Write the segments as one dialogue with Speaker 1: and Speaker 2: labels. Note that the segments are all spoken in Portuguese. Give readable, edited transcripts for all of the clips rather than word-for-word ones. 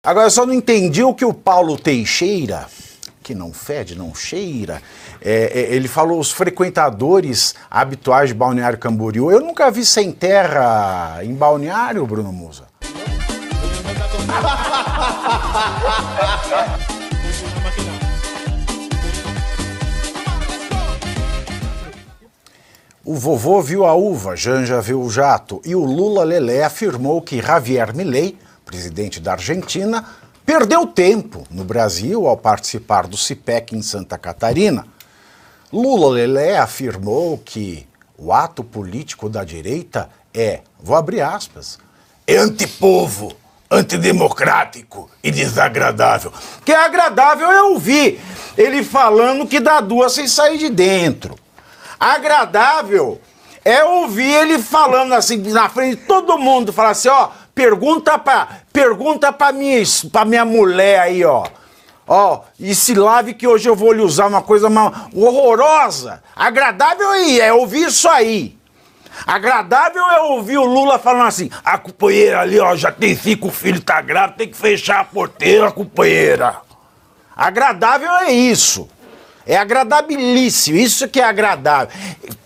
Speaker 1: Agora, eu só não entendi o que o Paulo Teixeira, que não fede, não cheira, ele falou os frequentadores habituais de Balneário Camboriú. Eu nunca vi sem terra em Balneário, Bruno Musa. O vovô viu a uva, Janja viu o jato, e o Lula Lelé afirmou que Javier Milei, presidente da Argentina, perdeu tempo no Brasil ao participar do CIPEC em Santa Catarina. Lula Lelé afirmou que o ato político da direita vou abrir aspas, é antipovo, antidemocrático e desagradável. Que é agradável eu ouvir ele falando que dá duas sem sair de dentro. Agradável é ouvir ele falando assim na frente de todo mundo, falar assim, ó, pergunta pra minha mulher aí, ó, e se lave que hoje eu vou lhe usar uma coisa horrorosa. Agradável é ouvir isso aí. Agradável é ouvir o Lula falando assim, a companheira ali, ó, já tem 5 filhos, tá grávida, tem que fechar a porteira, companheira. Agradável é isso. É agradabilíssimo, isso que é agradável.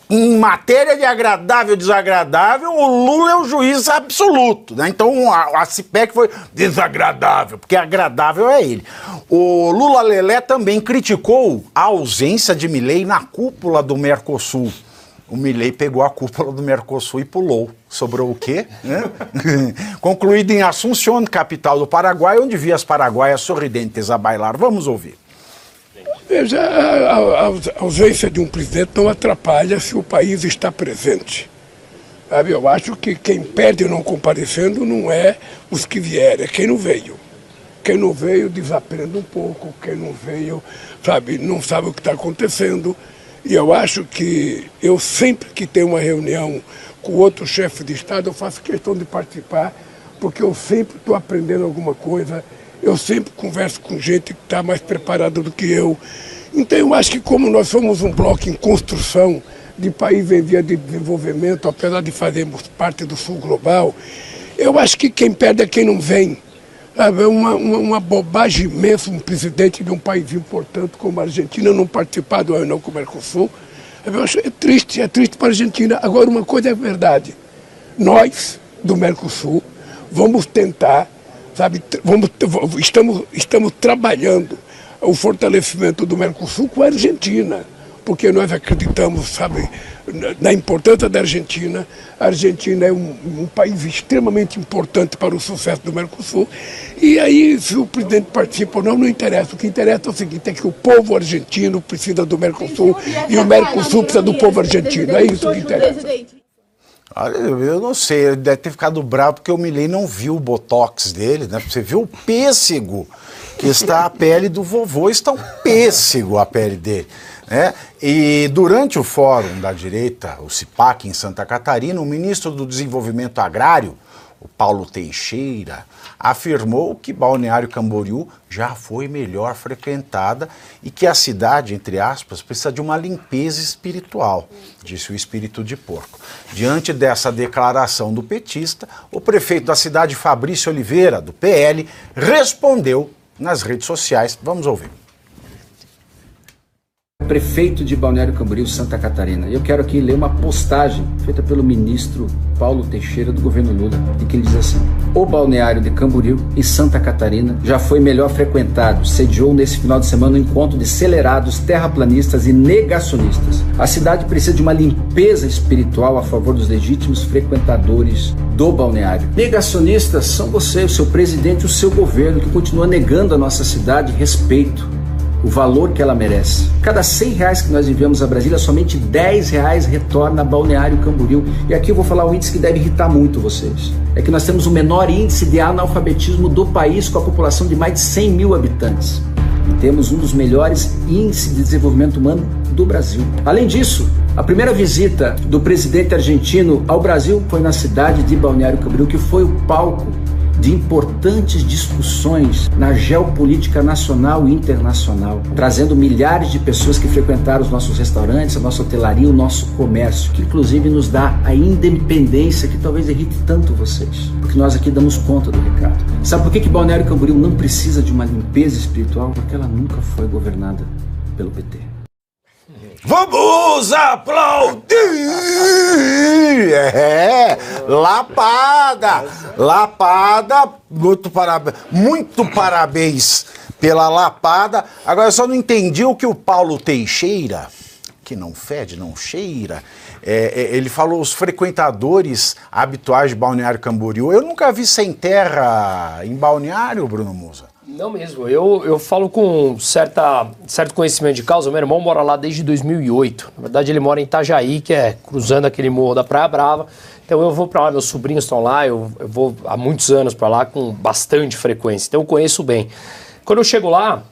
Speaker 1: Em matéria de agradável e desagradável, o Lula é o juiz absoluto, né? Então a CIPEC foi desagradável, porque agradável é ele. O Lula Lelé também criticou a ausência de Milei na cúpula do Mercosul. O Milei pegou a cúpula do Mercosul e pulou. Sobrou o quê? Concluído em Asunción, capital do Paraguai, onde vi as paraguaias sorridentes a bailar. Vamos ouvir.
Speaker 2: Veja, a ausência de um presidente não atrapalha se o país está presente. Sabe? Eu acho que quem perde não comparecendo não é os que vieram, é quem não veio. Quem não veio desaprende um pouco, quem não veio, sabe, não sabe o que está acontecendo. E eu acho que eu sempre que tenho uma reunião com outro chefe de Estado, eu faço questão de participar, porque eu sempre estou aprendendo alguma coisa. Eu sempre converso com gente que está mais preparada do que eu. Então eu acho que como nós somos um bloco em construção de país em via de desenvolvimento, apesar de fazermos parte do Sul Global, eu acho que quem perde é quem não vem. É uma bobagem imensa um presidente de um país importante como a Argentina não participar do reunião com o Mercosul. Eu acho é triste para a Argentina. Agora uma coisa é verdade, nós do Mercosul vamos tentar, sabe, estamos trabalhando o fortalecimento do Mercosul com a Argentina, porque nós acreditamos, sabe, na importância da Argentina. A Argentina é um país extremamente importante para o sucesso do Mercosul. E aí, se o presidente participa ou não, não interessa. O que interessa é o seguinte, é que o povo argentino precisa do Mercosul e o Mercosul precisa do povo argentino. É isso que interessa.
Speaker 1: Olha, eu não sei, ele deve ter ficado bravo porque o Milei não viu o botox dele, né? Você viu o pêssego que está a pele do vovô, está um pêssego a pele dele, né? E durante o Fórum da Direita, o CIPAC, em Santa Catarina, o ministro do Desenvolvimento Agrário, o Paulo Teixeira, afirmou que Balneário Camboriú já foi melhor frequentada e que a cidade, entre aspas, precisa de uma limpeza espiritual, disse o espírito de porco. Diante dessa declaração do petista, o prefeito da cidade, Fabrício Oliveira, do PL, respondeu nas redes sociais. Vamos ouvir.
Speaker 3: Prefeito de Balneário Camboriú, Santa Catarina. Eu quero aqui ler uma postagem feita pelo ministro Paulo Teixeira do governo Lula, em que ele diz assim: o Balneário de Camboriú, em Santa Catarina, já foi melhor frequentado, sediou nesse final de semana um encontro de acelerados, terraplanistas e negacionistas. A cidade precisa de uma limpeza espiritual a favor dos legítimos frequentadores do balneário. Negacionistas são você, o seu presidente e o seu governo, que continua negando a nossa cidade respeito, o valor que ela merece. Cada R$100 que nós enviamos a Brasília, somente R$10 retorna a Balneário Camboriú. E aqui eu vou falar um índice que deve irritar muito vocês. É que nós temos o menor índice de analfabetismo do país, com a população de mais de 100 mil habitantes. E temos um dos melhores índices de desenvolvimento humano do Brasil. Além disso, a primeira visita do presidente argentino ao Brasil foi na cidade de Balneário Camboriú, que foi o palco de importantes discussões na geopolítica nacional e internacional, trazendo milhares de pessoas que frequentaram os nossos restaurantes, a nossa hotelaria, o nosso comércio, que inclusive nos dá a independência que talvez irrite tanto vocês, porque nós aqui damos conta do recado. Sabe por que Balneário Camboriú não precisa de uma limpeza espiritual? Porque ela nunca foi governada pelo PT.
Speaker 1: Vamos aplaudir! Lapada, muito parabéns pela lapada. Agora eu só não entendi o que o Paulo Teixeira, que não fede, não cheira, ele falou os frequentadores habituais de Balneário Camboriú. Eu nunca vi sem terra em Balneário, Bruno Musa.
Speaker 4: Não mesmo, eu falo com certo conhecimento de causa. Meu irmão mora lá desde 2008. Na verdade, ele mora em Itajaí, que é cruzando aquele morro da Praia Brava. Então eu vou para lá, meus sobrinhos estão lá, eu vou há muitos anos para lá com bastante frequência. Então eu conheço bem. Quando eu chego lá,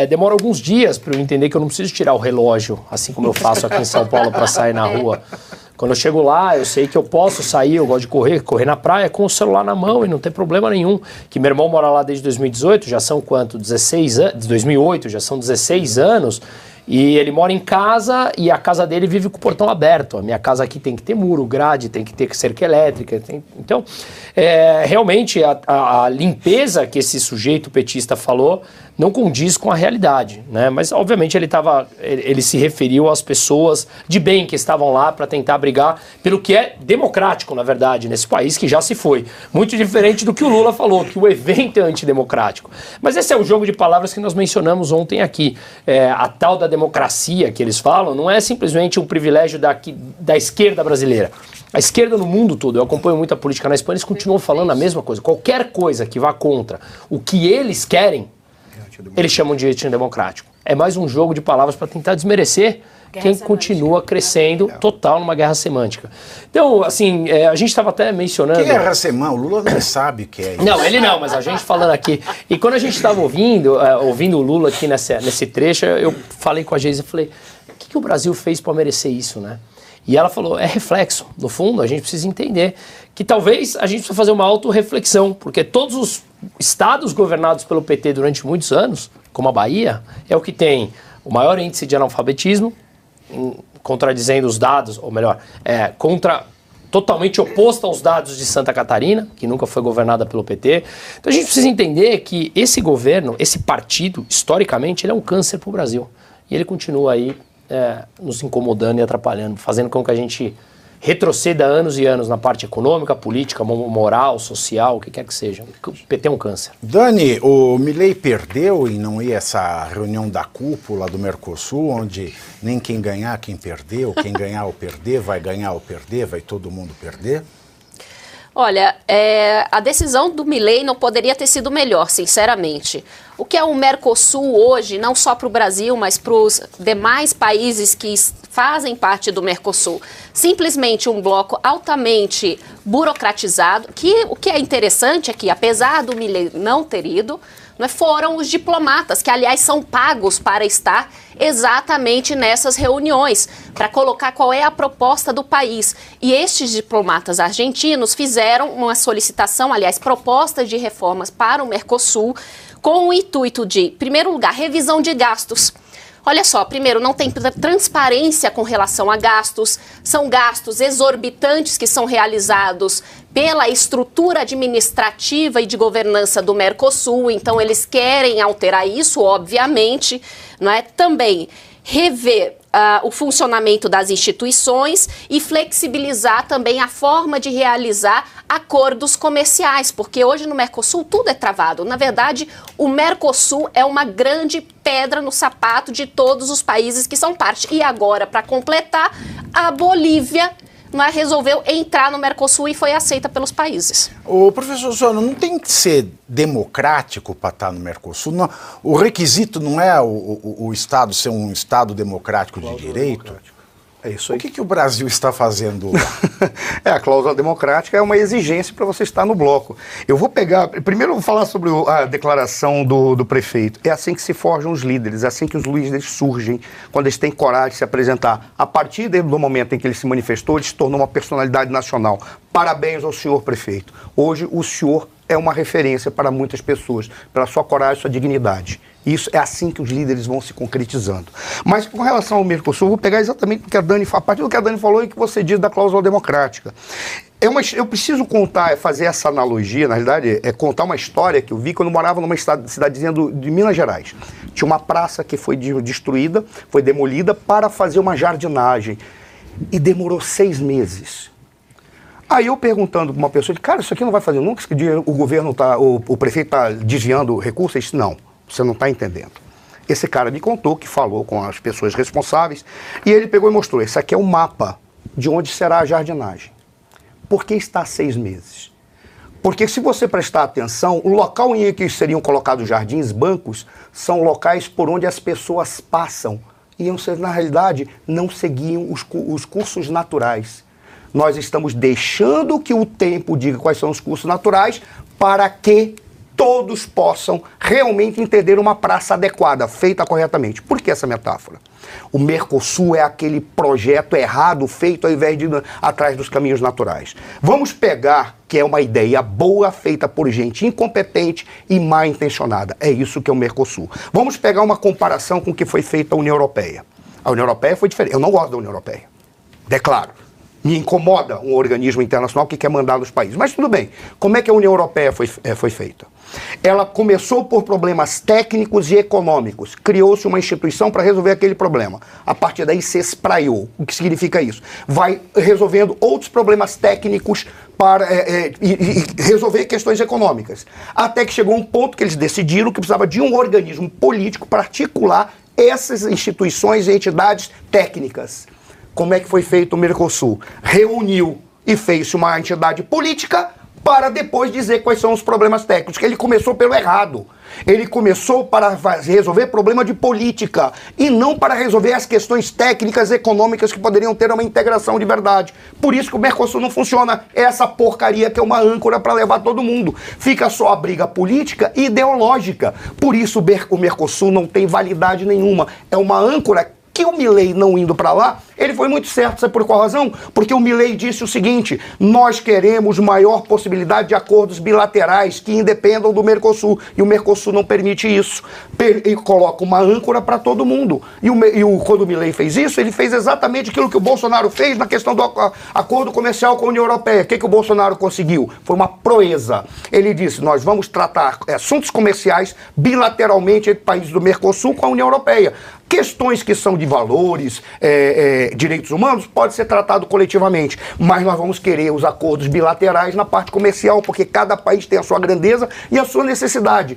Speaker 4: demora alguns dias para eu entender que eu não preciso tirar o relógio, assim como eu faço aqui em São Paulo para sair na rua. Quando eu chego lá, eu sei que eu posso sair, eu gosto de correr na praia com o celular na mão e não tem problema nenhum. Que meu irmão mora lá desde 2018, já são quanto? 16 anos, 2008, já são 16 anos. E ele mora em casa e a casa dele vive com o portão aberto. A minha casa aqui tem que ter muro, grade, tem que ter cerca elétrica. Então, realmente, a limpeza que esse sujeito petista falou não condiz com a realidade, né? Mas, obviamente, ele se referiu às pessoas de bem que estavam lá para tentar brigar pelo que é democrático, na verdade, nesse país que já se foi. Muito diferente do que o Lula falou, que o evento é antidemocrático. Mas esse é o jogo de palavras que nós mencionamos ontem aqui. A tal da democracia que eles falam não é simplesmente um privilégio da esquerda brasileira. A esquerda no mundo todo, eu acompanho muito a política na Espanha, eles continuam falando a mesma coisa. Qualquer coisa que vá contra o que eles querem, eles chamam de antidemocrático. É mais um jogo de palavras para tentar desmerecer quem continua crescendo total numa guerra semântica. Então, assim, a gente estava até mencionando...
Speaker 1: Que guerra semântica? O Lula não sabe o que é isso.
Speaker 4: Não, ele não, mas a gente falando aqui. E quando a gente estava ouvindo o Lula aqui nesse trecho, eu falei com a Geisa, falei, o que o Brasil fez para merecer isso, né? E ela falou, é reflexo. No fundo, a gente precisa entender que talvez a gente precisa fazer uma autorreflexão, porque todos os estados governados pelo PT durante muitos anos, como a Bahia, é o que tem o maior índice de analfabetismo, contradizendo os dados, ou melhor, totalmente oposto aos dados de Santa Catarina, que nunca foi governada pelo PT. Então a gente precisa entender que esse governo, esse partido, historicamente, ele é um câncer para o Brasil. E ele continua aí nos incomodando e atrapalhando, fazendo com que a gente retroceda anos e anos na parte econômica, política, moral, social, o que quer que seja. O PT é um câncer.
Speaker 1: Dani, o Milei perdeu em não ir a essa reunião da cúpula do Mercosul, onde nem quem ganhar, quem perdeu, quem ganhar ou perder, vai ganhar ou perder, vai todo mundo perder?
Speaker 5: Olha, a decisão do Milei não poderia ter sido melhor, sinceramente. O que é o Mercosul hoje, não só para o Brasil, mas para os demais países que fazem parte do Mercosul? Simplesmente um bloco altamente burocratizado, que o que é interessante é que, apesar do Milei não ter ido, foram os diplomatas, que aliás são pagos para estar exatamente nessas reuniões, para colocar qual é a proposta do país. E estes diplomatas argentinos fizeram uma solicitação, aliás, propostas de reformas para o Mercosul, com o intuito de, em primeiro lugar, revisão de gastos. Olha só, primeiro, não tem transparência com relação a gastos, são gastos exorbitantes que são realizados pela estrutura administrativa e de governança do Mercosul, então eles querem alterar isso, obviamente, não é? Também rever o funcionamento das instituições e flexibilizar também a forma de realizar acordos comerciais, porque hoje no Mercosul tudo é travado. Na verdade, o Mercosul é uma grande pedra no sapato de todos os países que são parte. E agora, para completar, a Bolívia resolveu entrar no Mercosul e foi aceita pelos países.
Speaker 1: O professor Sônia, não tem que ser democrático para estar no Mercosul? Não, o requisito não é o Estado ser um Estado democrático de direito?
Speaker 6: É isso aí.
Speaker 1: O que o Brasil está fazendo lá?
Speaker 6: A cláusula democrática é uma exigência para você estar no bloco. Eu vou pegar... Primeiro eu vou falar sobre a declaração do prefeito. É assim que se forjam os líderes, é assim que os líderes surgem, quando eles têm coragem de se apresentar. A partir do momento em que ele se manifestou, ele se tornou uma personalidade nacional. Parabéns ao senhor prefeito. Hoje o senhor é uma referência para muitas pessoas, pela sua coragem, sua dignidade. Isso é assim que os líderes vão se concretizando. Mas com relação ao Mercosul, eu vou pegar exatamente o que a Dani falou, a partir do que a Dani falou e que você diz da cláusula democrática. Eu preciso fazer essa analogia, na realidade, contar uma história que eu vi quando eu morava numa cidadezinha de Minas Gerais. Tinha uma praça que foi destruída, foi demolida para fazer uma jardinagem. E demorou 6 meses. Aí eu perguntando para uma pessoa, cara, isso aqui não vai fazer nunca, que o governo o prefeito está desviando recursos? Eu disse, não, você não está entendendo. Esse cara me contou que falou com as pessoas responsáveis e ele pegou e mostrou, esse aqui é o mapa de onde será a jardinagem. Por que está 6 meses? Porque se você prestar atenção, o local em que seriam colocados jardins, bancos, são locais por onde as pessoas passam. E, na realidade, não seguiam os cursos naturais. Nós estamos deixando que o tempo diga quais são os cursos naturais para que todos possam realmente entender uma praça adequada, feita corretamente. Por que essa metáfora? O Mercosul é aquele projeto errado feito ao invés de ir atrás dos caminhos naturais. Vamos pegar que é uma ideia boa feita por gente incompetente e mal intencionada. É isso que é o Mercosul. Vamos pegar uma comparação com o que foi feito a União Europeia. A União Europeia foi diferente. Eu não gosto da União Europeia. Declaro. Me incomoda um organismo internacional que quer mandar nos países. Mas tudo bem. Como é que a União Europeia foi feita? Ela começou por problemas técnicos e econômicos. Criou-se uma instituição para resolver aquele problema. A partir daí se espraiou. O que significa isso? Vai resolvendo outros problemas técnicos para e resolver questões econômicas. Até que chegou um ponto que eles decidiram que precisava de um organismo político para articular essas instituições e entidades técnicas. Como é que foi feito o Mercosul? Reuniu e fez uma entidade política para depois dizer quais são os problemas técnicos. Ele começou pelo errado. Ele começou para resolver problema de política e não para resolver as questões técnicas e econômicas que poderiam ter uma integração de verdade. Por isso que o Mercosul não funciona. É essa porcaria que é uma âncora para levar todo mundo. Fica só a briga política e ideológica. Por isso o Mercosul não tem validade nenhuma. É uma âncora que o Milei não indo para lá, ele foi muito certo. Sabe por qual razão? Porque o Milei disse o seguinte, nós queremos maior possibilidade de acordos bilaterais que independam do Mercosul. E o Mercosul não permite isso. Ele coloca uma âncora para todo mundo. Quando o Milei fez isso, ele fez exatamente aquilo que o Bolsonaro fez na questão do acordo comercial com a União Europeia. O que o Bolsonaro conseguiu? Foi uma proeza. Ele disse, nós vamos tratar assuntos comerciais bilateralmente entre países do Mercosul com a União Europeia. Questões que são de valores, direitos humanos, pode ser tratado coletivamente, mas nós vamos querer os acordos bilaterais na parte comercial, porque cada país tem a sua grandeza e a sua necessidade.